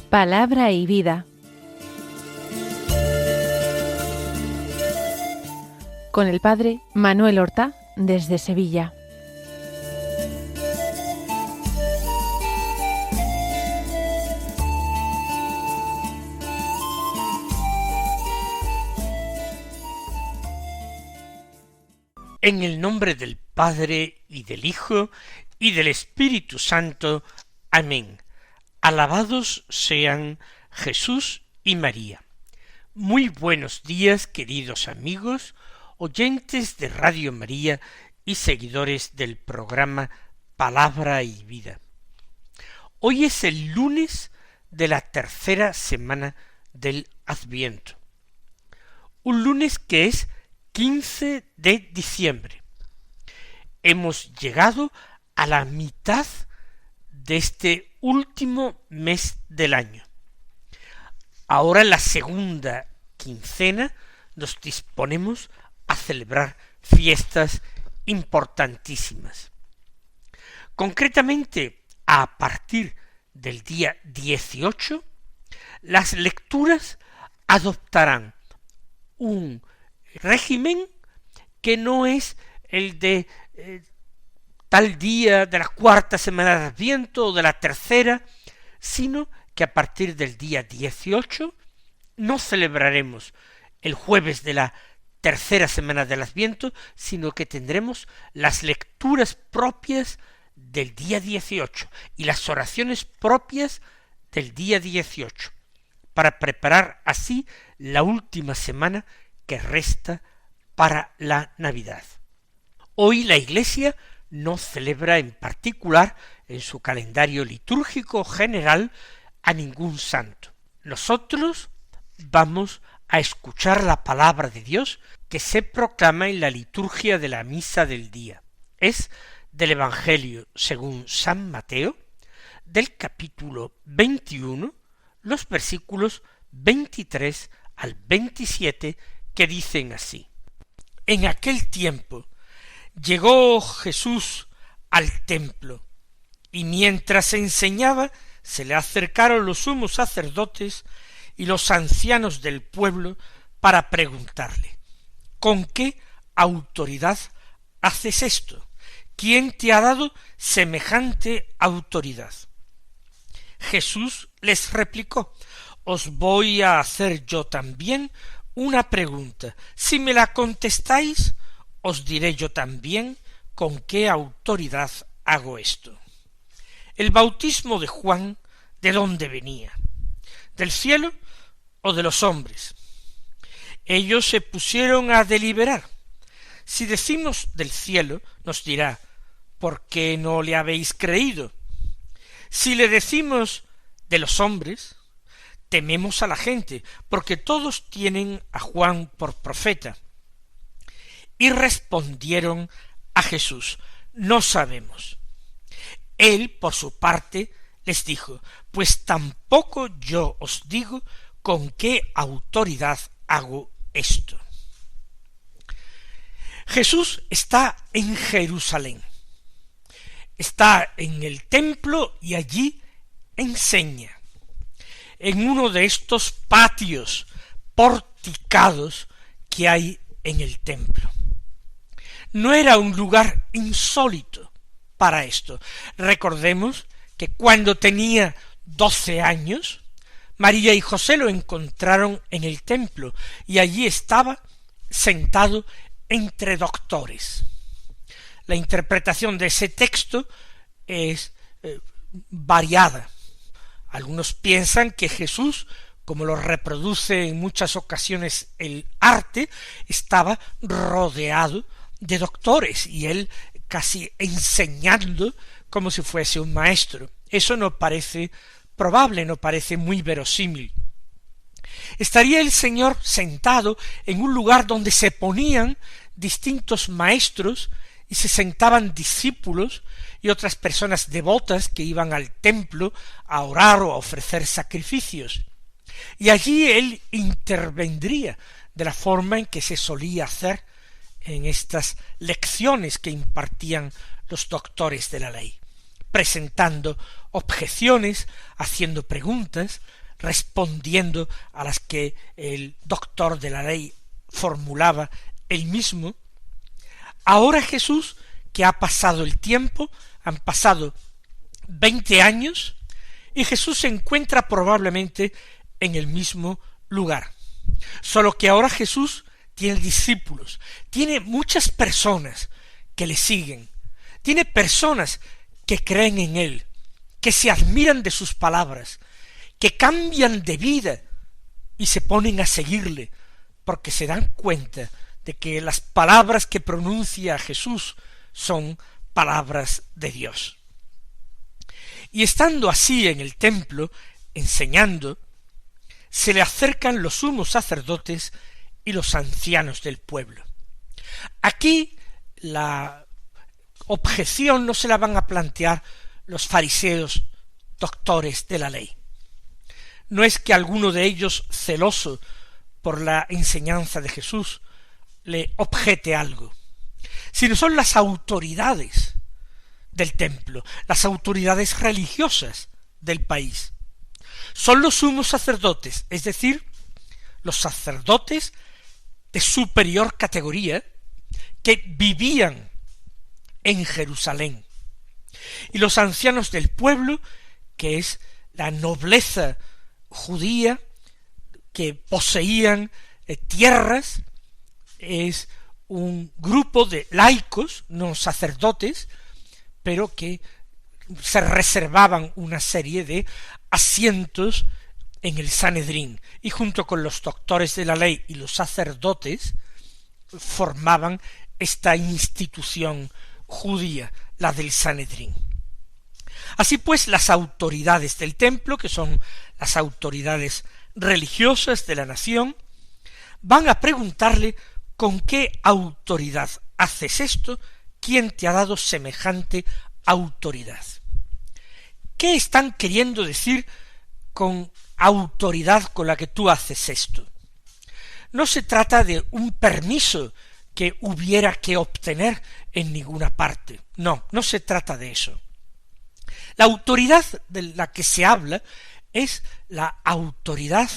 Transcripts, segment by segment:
Palabra y vida. Con el padre Manuel Horta desde Sevilla. En el nombre del Padre, y del Hijo, y del Espíritu Santo. Amén. Alabados sean Jesús y María. Muy buenos días, queridos amigos, oyentes de Radio María y seguidores del programa Palabra y Vida. Hoy es el lunes de la tercera semana del Adviento. Un lunes que es 15 de diciembre. Hemos llegado a la mitad de este último mes del año. Ahora en la segunda quincena nos disponemos a celebrar fiestas importantísimas. Concretamente, a partir del día 18, las lecturas adoptarán un régimen que no es el de tal día de la cuarta semana de Adviento o de la tercera, sino que a partir del día 18 no celebraremos el jueves de la tercera semana del Adviento, sino que tendremos las lecturas propias del día 18 y las oraciones propias del día 18, para preparar así la última semana que resta para la Navidad. Hoy la Iglesia no celebra en particular en su calendario litúrgico general a ningún santo. Nosotros vamos a escuchar la palabra de Dios que se proclama en la liturgia de la misa del día. Es del Evangelio según San Mateo, del capítulo 21, los versículos 23 al 27, que dicen así: En aquel tiempo llegó Jesús al templo, y mientras enseñaba, se le acercaron los sumos sacerdotes y los ancianos del pueblo para preguntarle: ¿Con qué autoridad haces esto? ¿Quién te ha dado semejante autoridad? Jesús les replicó: Os voy a hacer yo también una pregunta. Si me la contestáis, os diré yo también con qué autoridad hago esto. El bautismo de Juan, ¿de dónde venía? ¿Del cielo o de los hombres? Ellos se pusieron a deliberar. Si decimos del cielo, nos dirá: ¿por qué no le habéis creído? Si le decimos de los hombres, tememos a la gente, porque todos tienen a Juan por profeta. Y respondieron a Jesús: no sabemos. Él, por su parte, les dijo: pues tampoco yo os digo con qué autoridad hago esto. Jesús está en Jerusalén. Está en el templo y allí enseña. En uno de estos patios porticados que hay en el templo. No era un lugar insólito para esto. Recordemos que cuando tenía 12 años, María y José lo encontraron en el templo y allí estaba sentado entre doctores. La interpretación de ese texto es variada. Algunos piensan que Jesús, como lo reproduce en muchas ocasiones el arte, estaba rodeado de doctores y él casi enseñando como si fuese un maestro. Eso no parece probable, no parece muy verosímil. Estaría el Señor sentado en un lugar donde se ponían distintos maestros y se sentaban discípulos y otras personas devotas que iban al templo a orar o a ofrecer sacrificios. Y allí él intervendría de la forma en que se solía hacer en estas lecciones que impartían los doctores de la ley, presentando objeciones, haciendo preguntas, respondiendo a las que el doctor de la ley formulaba él mismo. Ahora Jesús, que ha pasado el tiempo, han pasado 20 años, y Jesús se encuentra probablemente en el mismo lugar. Solo que ahora Jesús tiene discípulos, tiene muchas personas que le siguen, tiene personas que creen en él, que se admiran de sus palabras, que cambian de vida y se ponen a seguirle, porque se dan cuenta de que las palabras que pronuncia Jesús son palabras de Dios. Y estando así en el templo, enseñando, se le acercan los sumos sacerdotes y los ancianos del pueblo. Aquí la objeción no se la van a plantear los fariseos doctores de la ley. No es que alguno de ellos, celoso por la enseñanza de Jesús, le objete algo, sino son las autoridades del templo, las autoridades religiosas del país. Son los sumos sacerdotes, es decir, los sacerdotes de superior categoría que vivían en Jerusalén, y los ancianos del pueblo, que es la nobleza judía, que poseían tierras, es un grupo de laicos, no sacerdotes, pero que se reservaban una serie de asientos en el Sanedrín, y junto con los doctores de la ley y los sacerdotes formaban esta institución judía, la del Sanedrín. Así pues, las autoridades del templo, que son las autoridades religiosas de la nación, van a preguntarle: ¿con qué autoridad haces esto? ¿Quién te ha dado semejante autoridad? ¿Qué están queriendo decir con autoridad con la que tú haces esto? No se trata de un permiso que hubiera que obtener en ninguna parte. No, no se trata de eso. La autoridad de la que se habla es la autoridad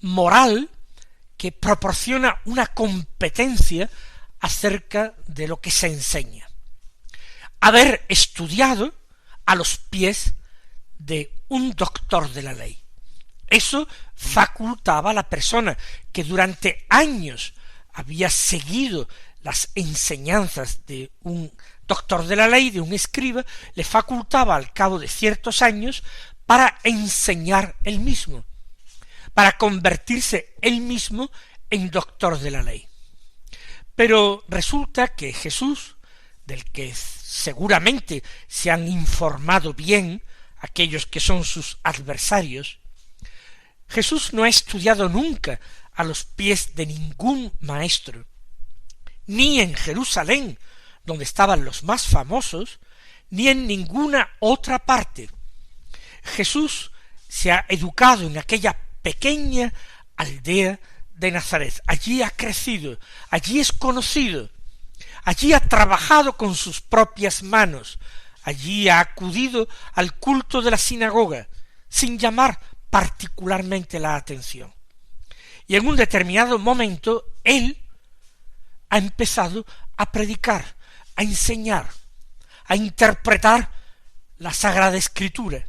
moral que proporciona una competencia acerca de lo que se enseña. Haber estudiado a los pies de un doctor de la ley. Eso facultaba a la persona que durante años había seguido las enseñanzas de un doctor de la ley, de un escriba, le facultaba al cabo de ciertos años para enseñar él mismo, para convertirse él mismo en doctor de la ley. Pero resulta que Jesús, del que seguramente se han informado bien aquellos que son sus adversarios, Jesús no ha estudiado nunca a los pies de ningún maestro, ni en Jerusalén, donde estaban los más famosos, ni en ninguna otra parte. Jesús se ha educado en aquella pequeña aldea de Nazaret. Allí ha crecido, allí es conocido, allí ha trabajado con sus propias manos, allí ha acudido al culto de la sinagoga, sin llamar particularmente la atención. Y en un determinado momento, él ha empezado a predicar, a enseñar, a interpretar la Sagrada Escritura.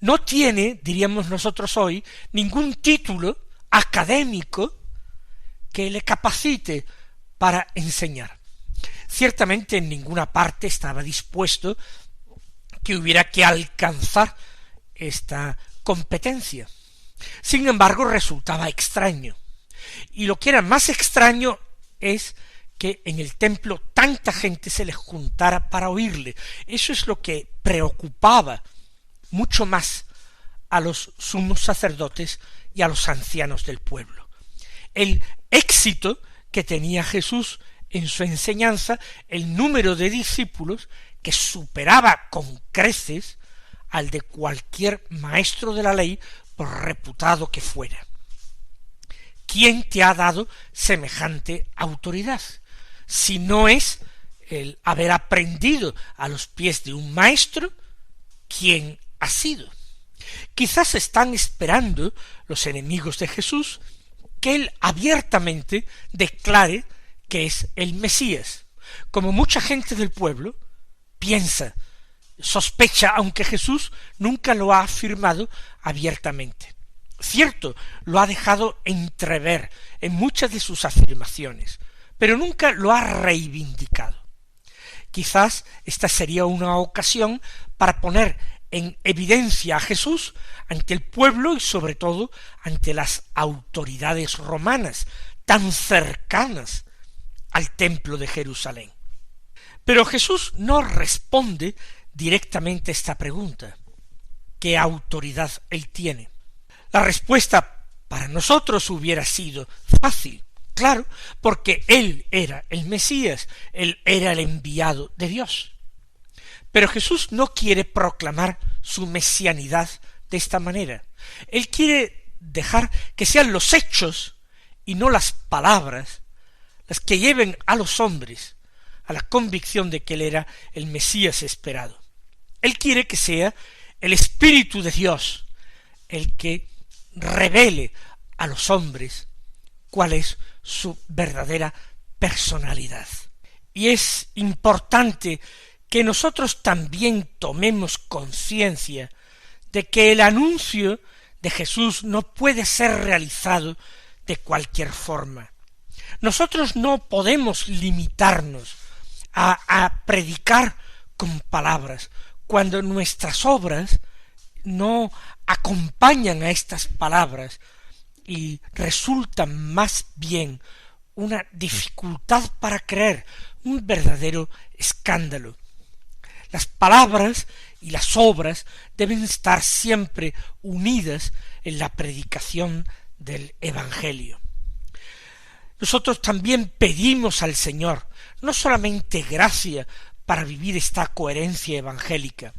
No tiene, diríamos nosotros hoy, ningún título académico que le capacite para enseñar. Ciertamente en ninguna parte estaba dispuesto que hubiera que alcanzar esta competencia. Sin embargo, resultaba extraño. Y lo que era más extraño es que en el templo tanta gente se le juntara para oírle. Eso es lo que preocupaba mucho más a los sumos sacerdotes y a los ancianos del pueblo. El éxito que tenía Jesús en su enseñanza, el número de discípulos que superaba con creces al de cualquier maestro de la ley, por reputado que fuera. ¿Quién te ha dado semejante autoridad? Si no es el haber aprendido a los pies de un maestro, ¿quién ha sido? Quizás están esperando los enemigos de Jesús que él abiertamente declare que es el Mesías, como mucha gente del pueblo piensa, sospecha, aunque Jesús nunca lo ha afirmado abiertamente. Cierto, lo ha dejado entrever en muchas de sus afirmaciones, pero nunca lo ha reivindicado. Quizás esta sería una ocasión para poner en evidencia a Jesús ante el pueblo y sobre todo ante las autoridades romanas tan cercanas al templo de Jerusalén. Pero Jesús no responde directamente esta pregunta. ¿Qué autoridad él tiene? La respuesta para nosotros hubiera sido fácil, claro, porque él era el Mesías, él era el enviado de Dios. Pero Jesús no quiere proclamar su mesianidad de esta manera. Él quiere dejar que sean los hechos y no las palabras las que lleven a los hombres a la convicción de que él era el Mesías esperado. Él quiere que sea el Espíritu de Dios el que revele a los hombres cuál es su verdadera personalidad. Y es importante que nosotros también tomemos conciencia de que el anuncio de Jesús no puede ser realizado de cualquier forma. Nosotros no podemos limitarnos a predicar con palabras cuando nuestras obras no acompañan a estas palabras y resultan más bien una dificultad para creer, un verdadero escándalo. Las palabras y las obras deben estar siempre unidas en la predicación del Evangelio. Nosotros también pedimos al Señor no solamente gracia para vivir esta coherencia evangélica,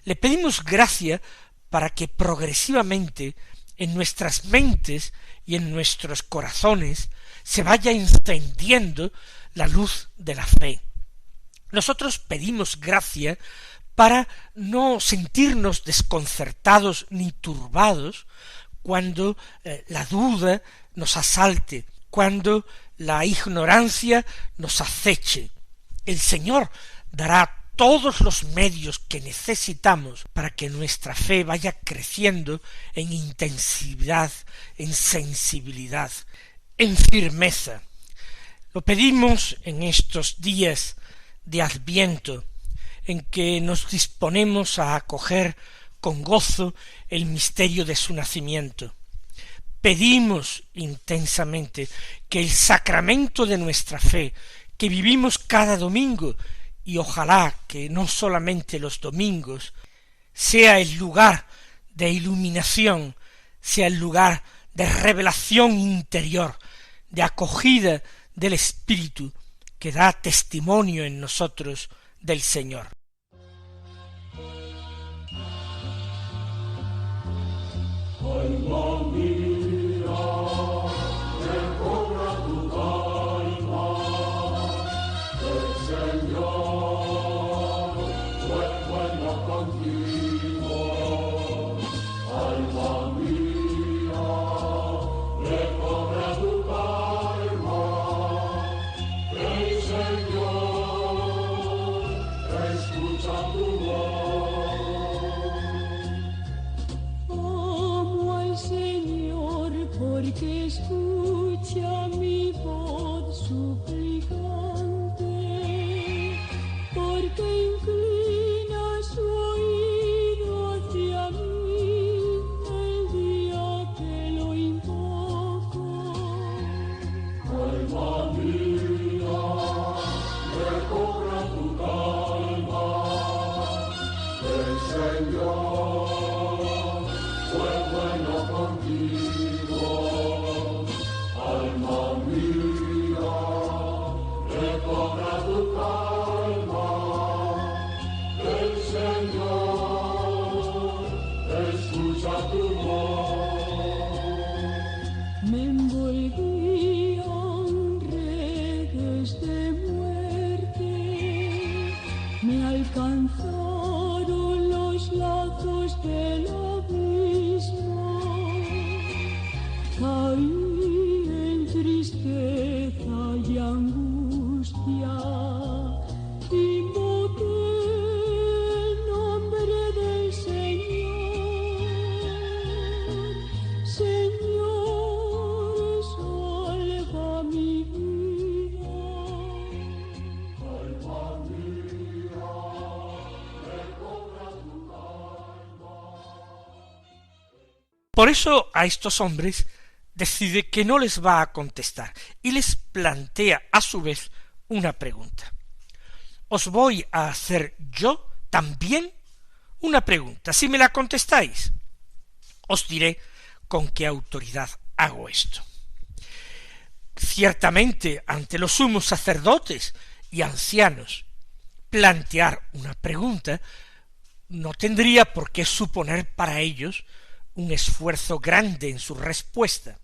le pedimos gracia para que progresivamente en nuestras mentes y en nuestros corazones se vaya encendiendo la luz de la fe. Nosotros pedimos gracia para no sentirnos desconcertados ni turbados cuando la duda nos asalte, cuando la ignorancia nos aceche. El Señor dará todos los medios que necesitamos para que nuestra fe vaya creciendo en intensidad, en sensibilidad, en firmeza. Lo pedimos en estos días de Adviento, en que nos disponemos a acoger con gozo el misterio de su nacimiento. Pedimos intensamente que el sacramento de nuestra fe, que vivimos cada domingo, y ojalá que no solamente los domingos, sea el lugar de iluminación, sea el lugar de revelación interior, de acogida del Espíritu, que da testimonio en nosotros del Señor. Que escucha mi voz suplicante, porque inclina su oído hacia mí el día que lo invoco. Alma mía, recobra tu calma, el Señor fue bueno contigo. Alma mía, recobra tu calma, Por eso a estos hombres decide que no les va a contestar y les plantea a su vez una pregunta. Os voy a hacer yo también una pregunta. Si me la contestáis, os diré con qué autoridad hago esto. Ciertamente, ante los sumos sacerdotes y ancianos, plantear una pregunta no tendría por qué suponer para ellos un esfuerzo grande en su respuesta.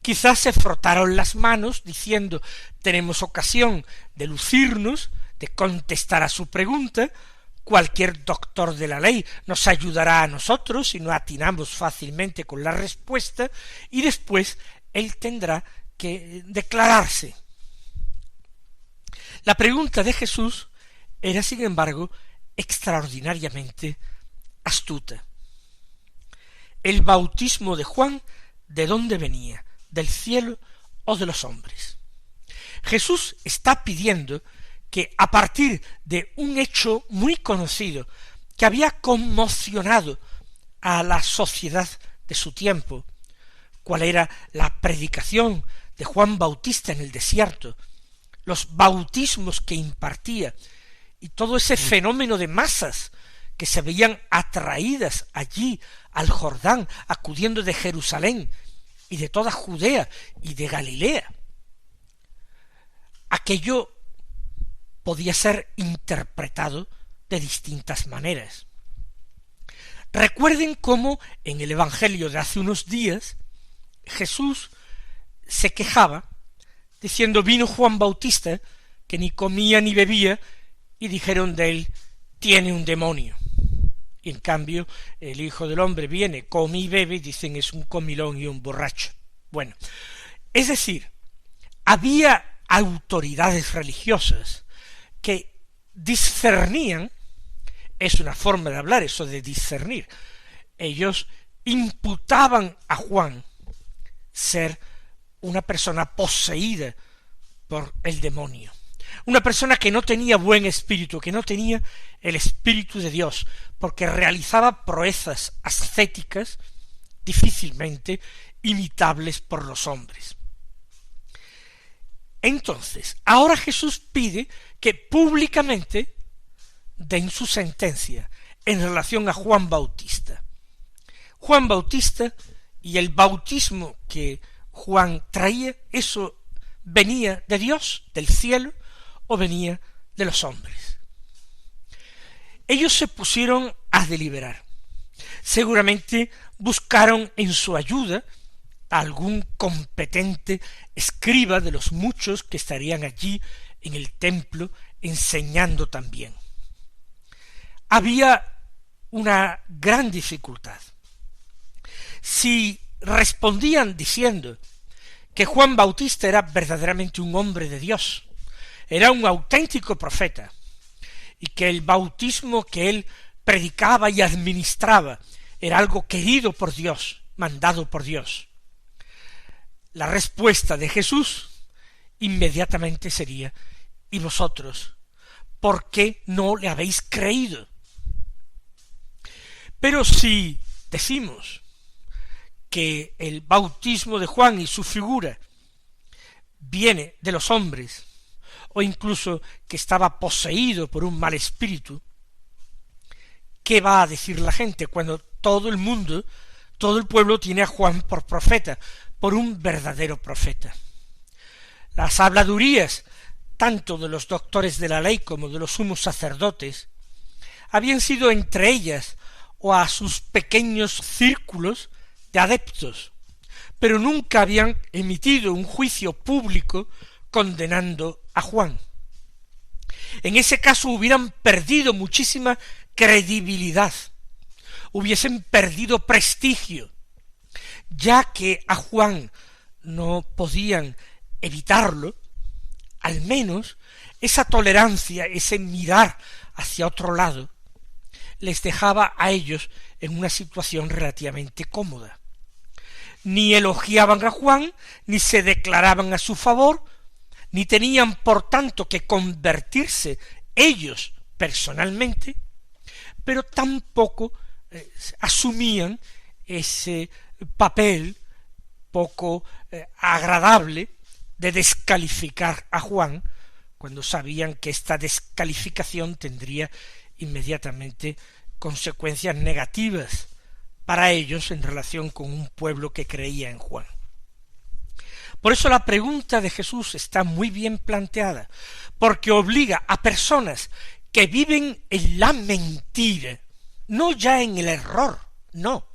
Quizás se frotaron las manos diciendo: tenemos ocasión de lucirnos, de contestar a su pregunta, cualquier doctor de la ley nos ayudará a nosotros si no atinamos fácilmente con la respuesta, y después él tendrá que declararse. La pregunta de Jesús era, sin embargo, extraordinariamente astuta. El bautismo de Juan, ¿de dónde venía? ¿Del cielo o de los hombres? Jesús está pidiendo que, a partir de un hecho muy conocido que había conmocionado a la sociedad de su tiempo, cuál era la predicación de Juan Bautista en el desierto, los bautismos que impartía y todo ese fenómeno de masas que se veían atraídas allí al Jordán, acudiendo de Jerusalén y de toda Judea y de Galilea. Aquello podía ser interpretado de distintas maneras. Recuerden cómo en el Evangelio de hace unos días Jesús se quejaba diciendo: vino Juan Bautista, que ni comía ni bebía, y dijeron de él: tiene un demonio. Y en cambio el Hijo del Hombre viene, come y bebe, y dicen: es un comilón y un borracho. Bueno, es decir, había autoridades religiosas que discernían, es una forma de hablar eso de discernir, ellos imputaban a Juan ser una persona poseída por el demonio, una persona que no tenía buen espíritu, que no tenía el espíritu de Dios, porque realizaba proezas ascéticas difícilmente imitables por los hombres. Entonces, ahora Jesús pide que públicamente den su sentencia en relación a Juan Bautista. Juan Bautista y el bautismo que Juan traía, ¿eso venía de Dios, del cielo, o venía de los hombres? Ellos se pusieron a deliberar. Seguramente buscaron en su ayuda a algún competente escriba de los muchos que estarían allí en el templo enseñando también. Había una gran dificultad. Si respondían diciendo que Juan Bautista era verdaderamente un hombre de Dios, era un auténtico profeta, y que el bautismo que él predicaba y administraba era algo querido por Dios, mandado por Dios, la respuesta de Jesús inmediatamente sería: ¿y vosotros por qué no le habéis creído? Pero si decimos que el bautismo de Juan y su figura viene de los hombres, o incluso que estaba poseído por un mal espíritu, ¿qué va a decir la gente cuando todo el mundo, todo el pueblo tiene a Juan por profeta, por un verdadero profeta? Las habladurías, tanto de los doctores de la ley como de los sumos sacerdotes, habían sido entre ellas o a sus pequeños círculos de adeptos, pero nunca habían emitido un juicio público condenando a Juan. En ese caso hubieran perdido muchísima credibilidad, hubiesen perdido prestigio, ya que a Juan no podían evitarlo. Al menos esa tolerancia, ese mirar hacia otro lado, les dejaba a ellos en una situación relativamente cómoda. Ni elogiaban a Juan, ni se declaraban a su favor, ni tenían por tanto que convertirse ellos personalmente, pero tampoco asumían ese papel poco agradable de descalificar a Juan, cuando sabían que esta descalificación tendría inmediatamente consecuencias negativas para ellos en relación con un pueblo que creía en Juan. Por eso la pregunta de Jesús está muy bien planteada, porque obliga a personas que viven en la mentira, no ya en el error, no,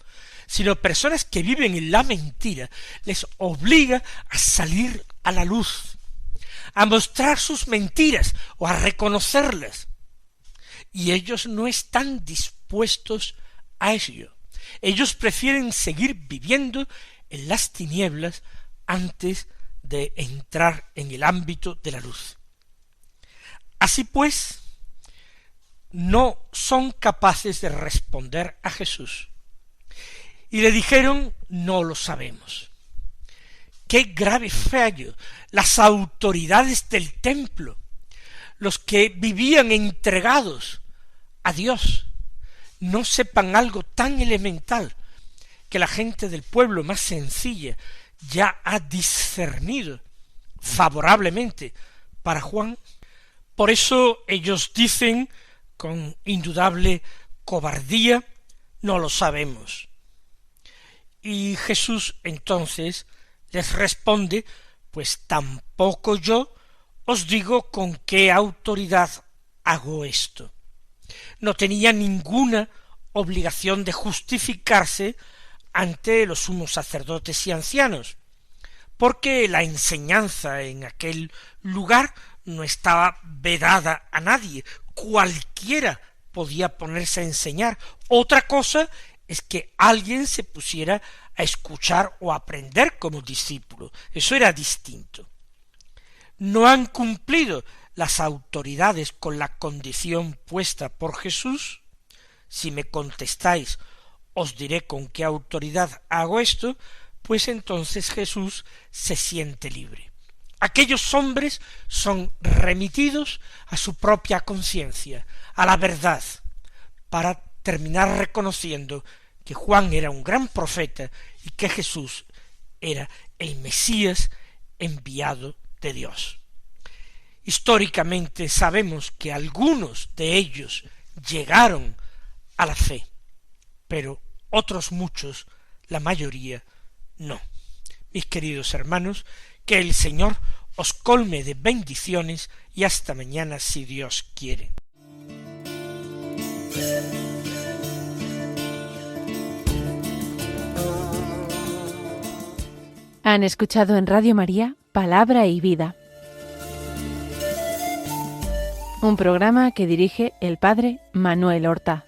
sino personas que viven en la mentira, les obliga a salir a la luz, a mostrar sus mentiras o a reconocerlas. Y ellos no están dispuestos a ello. Ellos prefieren seguir viviendo en las tinieblas antes de entrar en el ámbito de la luz. Así pues, no son capaces de responder a Jesús. Y le dijeron, no lo sabemos. ¡Qué grave fallo! Las autoridades del templo, los que vivían entregados a Dios, no sepan algo tan elemental que la gente del pueblo más sencilla ya ha discernido favorablemente para Juan. Por eso ellos dicen con indudable cobardía, no lo sabemos. Y Jesús entonces les responde, pues tampoco yo os digo con qué autoridad hago esto. No tenía ninguna obligación de justificarse ante los sumos sacerdotes y ancianos, porque la enseñanza en aquel lugar no estaba vedada a nadie, cualquiera podía ponerse a enseñar. Otra cosa es que alguien se pusiera a escuchar o a aprender como discípulo, eso era distinto. No han cumplido las autoridades con la condición puesta por Jesús. Si me contestáis, os diré con qué autoridad hago esto, pues entonces Jesús se siente libre. Aquellos hombres son remitidos a su propia conciencia, a la verdad, para terminar reconociendo que Juan era un gran profeta y que Jesús era el Mesías enviado de Dios. Históricamente sabemos que algunos de ellos llegaron a la fe, pero otros muchos, la mayoría, no. Mis queridos hermanos, que el Señor os colme de bendiciones y hasta mañana si Dios quiere. Han escuchado en Radio María Palabra y Vida, un programa que dirige el Padre Manuel Horta.